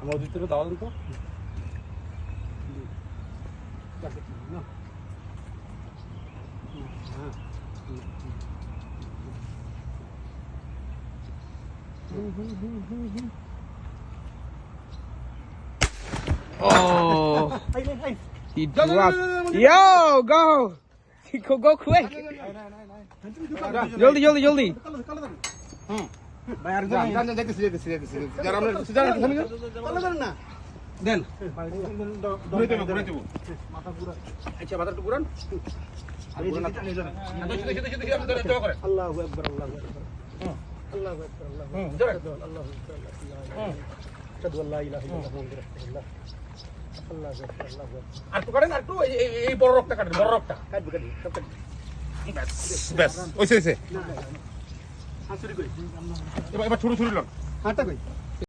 আমার দুই থেকে দাও তো Oh, he dropped. Yo, go. Go quick. Joldi, joldi, joldi. ভাই আর যাইতেছি যারা আমরা সিজারা থামি না দেন ঘুরে দেব মাথা পুরো আচ্ছা মাথা একটু ঘুরান আর ঘুরান না দেখি আপনি ধরে দোয়া করেন আল্লাহু আকবার আল্লাহু আকবার আল্লাহু আকবার আল্লাহু আকবার আশহাদু আল্লা ইলাহা ইল্লাল্লাহ ওয়া রাসূলুল্লাহ আল্লাহু আকবার আল্লাহু আকবার আর তো করেন আর তো এই বড় রক্তটা কাটেন বড় রক্তটা কাটবে সব কাটবে ব্যাস ওইছে হাসুরি কই এবার ছোট ছোট লন হাতটা কই